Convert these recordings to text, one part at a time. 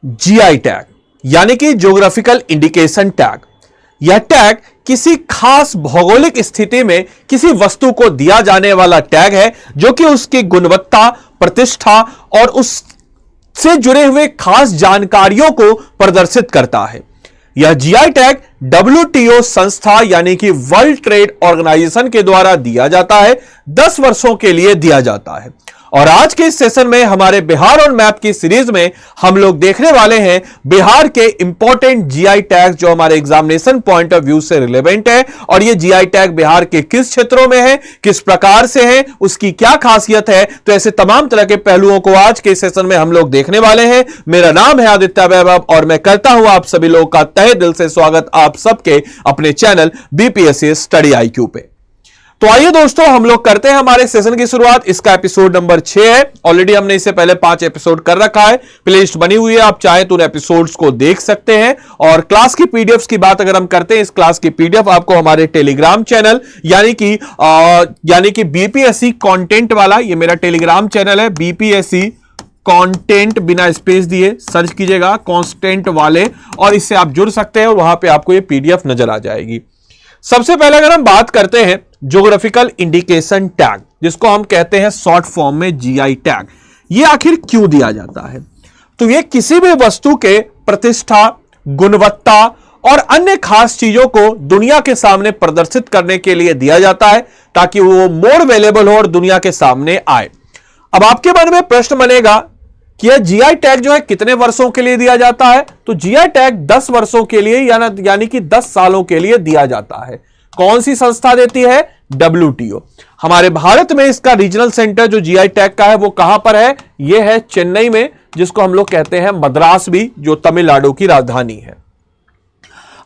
GI tag यानी कि geographical indication tag. यह टैग किसी खास भौगोलिक स्थिति में किसी वस्तु को दिया जाने वाला टैग है जो कि उसकी गुणवत्ता, प्रतिष्ठा और उससे जुड़े हुए खास जानकारियों को प्रदर्शित करता है। यह जीआई टैग WTO संस्था यानी कि वर्ल्ड ट्रेड ऑर्गेनाइजेशन के द्वारा दिया जाता है। 10 वर्षों के लिए दिया जाता है। और आज के इस सेशन में हमारे बिहार और मैप की सीरीज में हम लोग देखने वाले हैं बिहार के इंपॉर्टेंट जीआई टैग जो हमारे एग्जामिनेशन पॉइंट ऑफ व्यू से रिलेवेंट है। और ये जीआई टैग बिहार के किस क्षेत्रों में है, किस प्रकार से है, उसकी क्या खासियत है, तो ऐसे तमाम तरह के पहलुओं को आज के सेशन में हम लोग देखने वाले हैं। मेरा नाम है आदित्य वैभव और मैं करता हूं आप सभी लोगों का तहे दिल से स्वागत आप सबके अपने चैनल बीपीएससी स्टडी IQ पे। तो आइए दोस्तों हम लोग करते हैं हमारे सेशन की शुरुआत। इसका एपिसोड नंबर 6 है। ऑलरेडी हमने इससे पहले 5 एपिसोड कर रखा है, प्लेलिस्ट बनी हुई है, आप चाहे तो उन एपिसोड्स को देख सकते हैं। और क्लास की पीडीएफ्स की बात अगर हम करते हैं, इस क्लास की पीडीएफ आपको हमारे टेलीग्राम चैनल यानी कि बीपीएससी कंटेंट वाला, ये मेरा टेलीग्राम चैनल है बीपीएससी कंटेंट, बिना स्पेस दिए सर्च कीजिएगा कांस्टेंट वाले, और इससे आप जुड़ सकते हैं और वहां पे आपको ये पीडीएफ नजर आ जाएगी। सबसे पहले अगर हम बात करते हैं ज्योग्राफिकल इंडिकेशन टैग, जिसको हम कहते हैं शॉर्ट फॉर्म में जीआई टैग, ये आखिर क्यों दिया जाता है? तो ये किसी भी वस्तु के प्रतिष्ठा, गुणवत्ता और अन्य खास चीजों को दुनिया के सामने प्रदर्शित करने के लिए दिया जाता है ताकि वो मोर अवेलेबल हो और दुनिया के सामने आए। अब आपके मन में प्रश्न बनेगा कि यह जीआई टैग जो है कितने वर्षों के लिए दिया जाता है? तो जीआई टैग 10 वर्षों के लिए यानी कि 10 सालों के लिए दिया जाता है। कौन सी संस्था देती है? WTO। हमारे भारत में इसका रीजनल सेंटर जो जीआई टैग का है वो कहां पर है? यह है चेन्नई में, जिसको हम लोग कहते हैं मद्रास भी, जो तमिलनाडु की राजधानी है।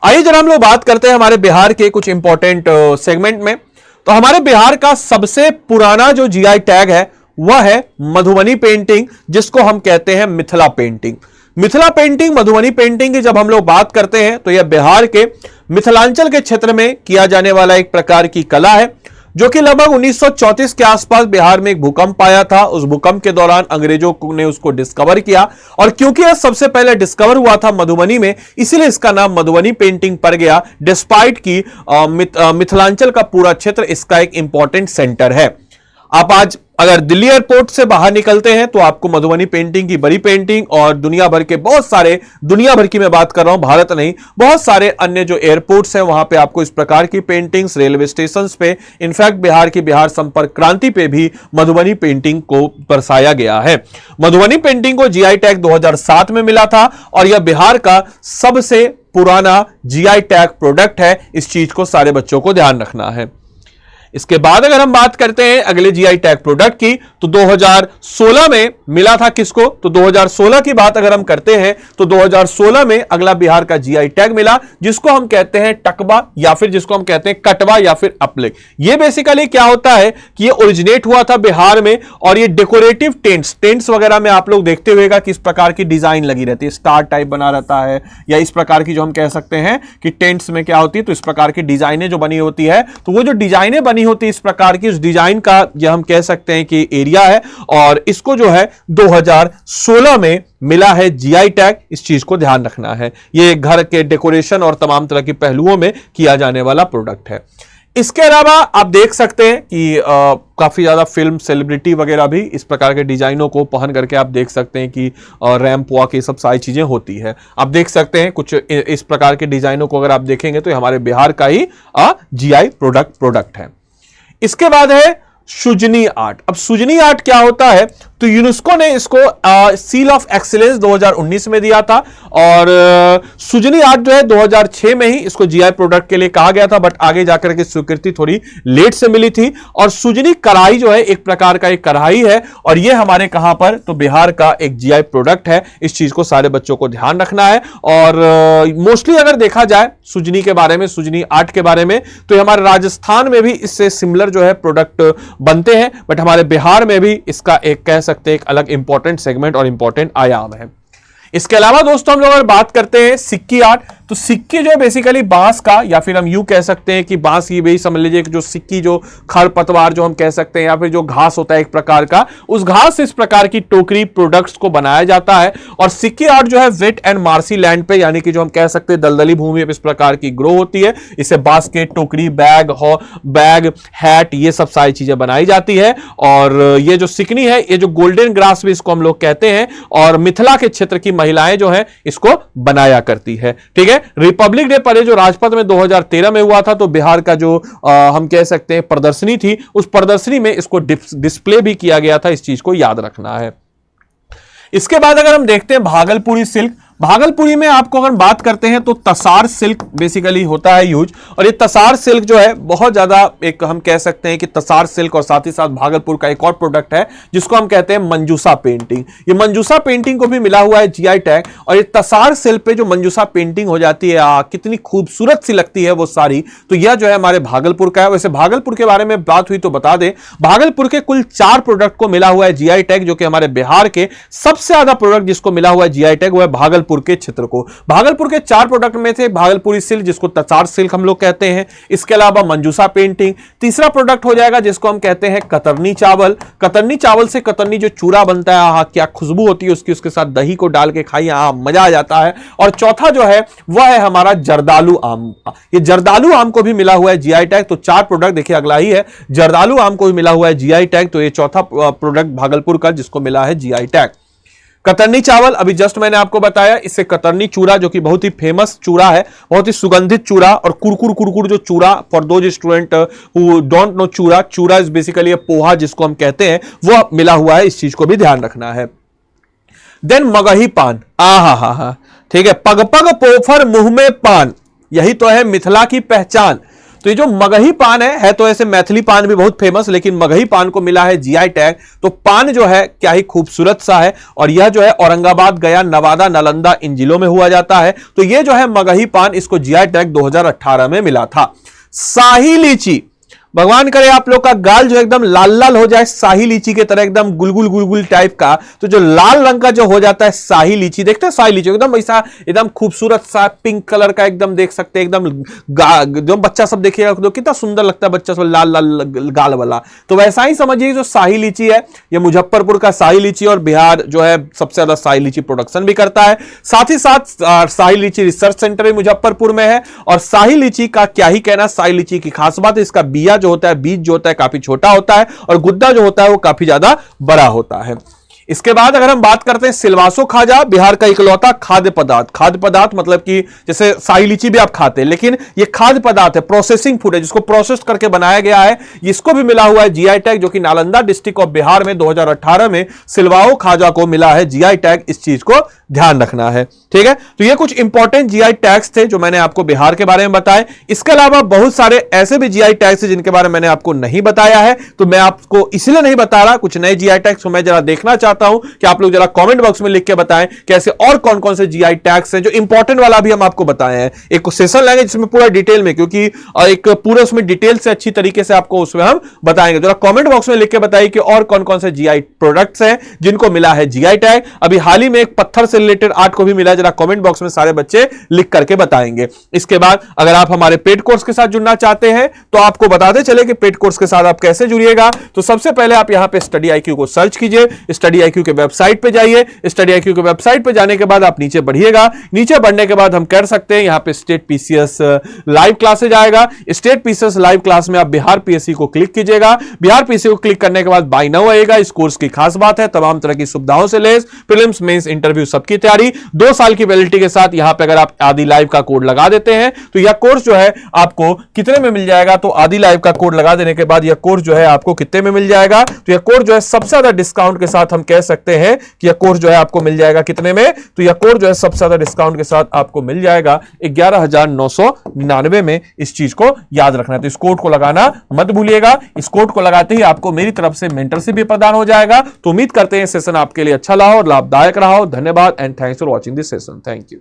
आइए जरा हम लोग बात करते हैं हमारे बिहार के कुछ इंपॉर्टेंट सेगमेंट में। तो हमारे बिहार का सबसे पुराना जो जीआई टैग है वह है मधुबनी पेंटिंग, जिसको हम कहते हैं Mithila painting. Mithila painting, Madhubani painting की जब हम लोग बात करते हैं तो यह बिहार के मिथिलांचल के क्षेत्र में किया जाने वाला एक प्रकार की कला है, जो कि लगभग 1934 के आसपास बिहार में एक भूकंप आया था। उस भूकंप के दौरान अंग्रेजों ने उसको डिस्कवर किया, और क्योंकि यह सबसे पहले डिस्कवर हुआ था मधुबनी में, इसीलिए इसका नाम मधुबनी पेंटिंग पड़ गया, डिस्पाइट की मिथिलांचल का पूरा क्षेत्र इसका एक इंपॉर्टेंट सेंटर है। आप आज अगर दिल्ली एयरपोर्ट से बाहर निकलते हैं तो आपको मधुबनी पेंटिंग की बड़ी पेंटिंग और दुनिया भर के बहुत सारे, दुनिया भर की मैं बात कर रहा हूं, भारत नहीं, बहुत सारे अन्य जो एयरपोर्ट्स हैं वहां पे आपको इस प्रकार की पेंटिंग्स, रेलवे स्टेशंस पे, इनफैक्ट बिहार संपर्क क्रांति पे भी मधुबनी पेंटिंग को दर्शाया गया है। मधुबनी पेंटिंग को जीआई टैग 2007 में मिला था और यह बिहार का सबसे पुराना जीआई टैग प्रोडक्ट है। इस चीज को सारे बच्चों को ध्यान रखना है। इसके बाद अगर हम बात करते हैं अगले जीआई टैग प्रोडक्ट की, तो 2016 में मिला था किसको? तो 2016 की बात अगर हम करते हैं तो 2016 में अगला बिहार का जीआई टैग मिला, जिसको हम कहते हैं टकबा, या फिर जिसको हम कहते हैं कटवा या फिर अपलेक। ये बेसिकली क्या होता है कि ये ओरिजिनेट हुआ था बिहार में, और ये डेकोरेटिव टेंट्स वगैरह में आप लोग देखते हुएगा कि इस प्रकार की डिजाइन लगी रहती है, स्टार टाइप बना रहता है, या इस प्रकार की जो हम कह सकते हैं कि टेंट्स में क्या होती है, तो इस प्रकार की डिजाइनें जो बनी होती है, तो वो जो डिजाइनें बनी होती इस प्रकार की, उस डिजाइन का यह हम कह सकते हैं कि एरिया है, और इसको जो है 2016 में मिला है जीआई टैग। इस चीज को ध्यान रखना है। ये घर के डेकोरेशन और तमाम तरह के पहलुओं में किया जाने वाला प्रोडक्ट है। इसके अलावा आप देख सकते हैं कि काफी ज्यादा फिल्म सेलिब्रिटी वगैरह भी इस प्रकार के डिजाइनों को पहन करके आप देख सकते हैं कि रैंप वॉक, ये सब सारी चीजें होती है। आप देख सकते हैं कुछ इस प्रकार के डिजाइनों को अगर आप देखेंगे तो हमारे बिहार का ही जीआई प्रोडक्ट है। इसके बाद है सुजनी आर्ट। अब सुजनी आर्ट क्या होता है? तो यूनेस्को ने इसको सील ऑफ एक्सीलेंस 2019 में दिया था, और सुजनी आर्ट जो है 2006 में ही इसको जीआई प्रोडक्ट के लिए कहा गया था, बट आगे जाकर के स्वीकृति थोड़ी लेट से मिली थी। और सुजनी कढ़ाई जो है एक प्रकार का एक कढ़ाई है, और ये हमारे कहां पर? तो बिहार का एक जीआई प्रोडक्ट है। इस चीज को सारे बच्चों को ध्यान रखना है। और मोस्टली अगर देखा जाए सुजनी के बारे में, सुजनी आर्ट के बारे में, तो हमारे राजस्थान में भी इससे सिमिलर जो है प्रोडक्ट बनते हैं, बट हमारे बिहार में भी इसका एक कह सकते हैं एक अलग इंपॉर्टेंट सेगमेंट और इंपॉर्टेंट आयाम है। इसके अलावा दोस्तों हम लोग अगर बात करते हैं सिक्की आर्ट, तो सिक्की जो है बेसिकली बांस का, या फिर हम यूं कह सकते हैं कि बांस की भी समझ लीजिए कि जो सिक्की, जो खरपतवार जो हम कह सकते हैं, या फिर जो घास होता है एक प्रकार का, उस घास से इस प्रकार की टोकरी प्रोडक्ट्स को बनाया जाता है। और सिक्की आर्ट जो है वेट एंड मार्सी लैंड पे, यानी कि जो हम कह सकते हैं दलदली भूमि पे इस प्रकार की ग्रो होती है। इससे बास्केट, टोकरी, बैग, हैट, ये सब सारी चीजें बनाई जाती है। और ये जो सिकनी है, ये जो गोल्डन ग्रास भी इसको हम लोग कहते हैं, और मिथिला के क्षेत्र की महिलाएं जो है इसको बनाया करती है। ठीक है, रिपब्लिक डे परेड जो राजपथ में 2013 में हुआ था, तो बिहार का जो हम कह सकते हैं प्रदर्शनी थी, उस प्रदर्शनी में इसको डिस्प्ले भी किया गया था। इस चीज को याद रखना है। इसके बाद अगर हम देखते हैं भागलपुरी सिल्क, भागलपुरी में आपको अगर बात करते हैं तो तसार सिल्क बेसिकली होता है यूज। और ये तसार सिल्क जो है बहुत ज्यादा, एक हम कह सकते हैं कि तसार सिल्क और साथ ही साथ भागलपुर का एक और प्रोडक्ट है जिसको हम कहते हैं मंजूसा पेंटिंग। ये मंजूसा पेंटिंग को भी मिला हुआ है जीआई टैग। और ये तसार सिल्क पे जो मंजूसा पेंटिंग हो जाती है, कितनी खूबसूरत सी लगती है वो सारी, तो यह जो है हमारे भागलपुर का है। वैसे भागलपुर के बारे में बात हुई तो बता दें, भागलपुर के कुल 4 प्रोडक्ट को मिला हुआ है जीआई टैग, जो कि हमारे बिहार के सबसे ज्यादा प्रोडक्ट जिसको मिला हुआ है जीआई टैग वो है भागलपुर के क्षेत्र को। भागलपुर के 4 प्रोडक्ट में थे भागलपुरी सिल्क, जिसको तसार सिल्क हम लोग कहते हैं। इसके अलावा मंजूसा पेंटिंग। तीसरा प्रोडक्ट हो जाएगा जिसको हम कहते हैं कतरनी चावल। कतरनी चावल से कतरनी जो चूरा बनता है, आहा क्या खुशबू होती है उसकी, उसके साथ दही को डाल के खाइए, आहा मजा आ जाता है। और चौथा जो है वह है हमारा जर्दालू आम। ये जर्दालू आम को भी मिला हुआ है जीआई टैग। तो 4 प्रोडक्ट देखिए, अगला ही है जर्दालू आम को भी मिला हुआ है जीआई टैग। तो ये चौथा प्रोडक्ट भागलपुर का जिसको मिला है जीआई टैग। कतरनी चावल अभी जस्ट मैंने आपको बताया, इससे कतरनी चूरा जो कि बहुत ही फेमस चूरा है, बहुत ही सुगंधित चूरा, और कुरकुर जो चूरा, for those student who don't know चूरा इज बेसिकली पोहा जिसको हम कहते हैं, वो मिला हुआ है। इस चीज को भी ध्यान रखना है। देन मगही पान, आहा, ठीक है, पग पग पोफर मुंह में पान, यही तो है मिथिला की पहचान। तो ये जो मगही पान है तो ऐसे मैथिली पान भी बहुत फेमस, लेकिन मगही पान को मिला है जीआई टैग। तो पान जो है क्या ही खूबसूरत सा है, और यह जो है औरंगाबाद, गया, नवादा, नालंदा इन जिलों में हुआ जाता है। तो ये जो है मगही पान, इसको जीआई टैग 2018 में मिला था। शाही लीची, भगवान करे आप लोग का गाल जो एकदम लाल लाल हो जाए, शाही लीची के तरह एकदम गुलगुल टाइप का। तो जो लाल रंग का जो हो जाता है शाही लीची, देखते हैं शाही लीची एकदम ऐसा एकदम खूबसूरत सा पिंक कलर का, एकदम देख सकते हैं एकदम जो बच्चा सब देखिएगा तो कितना सुंदर लगता है बच्चा सब, लाल लाल गाल वाला। तो वैसा ही समझिए जो शाही लीची है, ये मुजफ्फरपुर का शाही लीची, और बिहार जो है सबसे ज्यादा शाही लीची प्रोडक्शन भी करता है। साथ ही साथ शाही लीची रिसर्च सेंटर भी मुजफ्फरपुर में है। और शाही लीची का क्या ही कहना, शाही लीची की खास बात है इसका बिया जो होता है, बीज जो होता है काफी छोटा होता है, और गुद्दा जो होता है वो काफी ज्यादा बड़ा होता है। इसके बाद अगर हम बात करते हैं सिलवासो खाजा, बिहार का इकलौता खाद्य पदार्थ मतलब कि जैसे शाही लीची भी आप खाते हैं, लेकिन ये खाद्य पदार्थ है, प्रोसेसिंग फूड है, जिसको प्रोसेस करके बनाया गया है। इसको भी मिला हुआ है जीआई टैग, जो कि नालंदा डिस्ट्रिक्ट ऑफ बिहार में 2018 में सिलवाओ खाजा को मिला है जीआई टैग। इस चीज को ध्यान रखना है, ठीक है। तो ये कुछ इंपॉर्टेंट जीआई टैग्स थे जो मैंने आपको बिहार के बारे में बताए। इसके अलावा बहुत सारे ऐसे भी जीआई टैग्स हैं जिनके बारे में मैंने आपको नहीं बताया है, तो मैं आपको इसलिए नहीं बता रहा। कुछ नए जीआई टैग्स को मैं जरा देखना चाहता हूं कि आप लोग जरा कमेंट बॉक्स में लिख के बताएं कैसे और कौन कौन से जीआई टैग्स हैं। जो इंपॉर्टेंट वाला भी हम आपको बताए हैं, एक सेशन लेंगे जिसमें पूरा डिटेल में, क्योंकि एक पूरे उसमें डिटेल से अच्छी तरीके से आपको उसमें हम बताएंगे। जरा कमेंट बॉक्स में लिख के बताइए कि और कौन कौन से जीआई प्रोडक्ट्स हैं जिनको मिला है जीआई टैग। अभी हाल ही में एक पत्थर से रिलेटेड आर्ट को भी मिला है, जरा कमेंट बॉक्स में सारे बच्चे लिख करके बताएंगे। इसके बाद अगर आप हमारे पेड कोर्स के साथ जुड़ना चाहते हैं तो आपको बताते चले कि पेड कोर्स के साथ आप कैसे जुड़िएगा। तो सबसे पहले आप यहां पे स्टडी आईक्यू को सर्च कीजिए, स्टडी आईक्यू के वेबसाइट पे जाइए। स्टडी आईक्यू के वेबसाइट पे जाने के बाद आप नीचे बढ़िएगा, नीचे बढ़ने के बाद हम कर सकते हैं यहां पे स्टेट पीसीएस लाइव क्लासेज आएगा। स्टेट पीसीएस लाइव क्लास में आप बिहार पीएससी को क्लिक कीजिएगा। बिहार पीएससी को क्लिक करने के बाद बाय नाउ आएगा। इस कोर्स की खास बात है तमाम तरह की सुविधाओं से लेस प्रीलिम्स मेंस इंटरव्यू सबकी तैयारी 2 साल की वैलिडिटी के साथ। यहां पे अगर आप आदि लाइव का कोड लगा देते हैं तो यह कोर्स जो है आपको कितने में मिल जाएगा, तो आदि लाइव का कोड लगा देने के बाद यह कोर्स जो है आपको कितने में मिल जाएगा, तो यह कोर्स जो है सबसे ज्यादा डिस्काउंट के साथ हम कह सकते हैं कि यह कोर्स जो है आपको मिल जाएगा कितने में, तो यह कोर्स जो है सबसे ज्यादा डिस्काउंट के साथ आपको मिल जाएगा 11,999 में। इस चीज को याद रखना है, तो इस कोड को लगाना मत भूलिएगा। इस कोड को लगाते ही आपको मेरी तरफ से मेंटरशिप भी प्रदान हो जाएगा। तो उम्मीद करते हैं सेशन आपके लिए अच्छा रहा और लाभदायक रहा हो। धन्यवाद and thanks for watching this session. Thank you.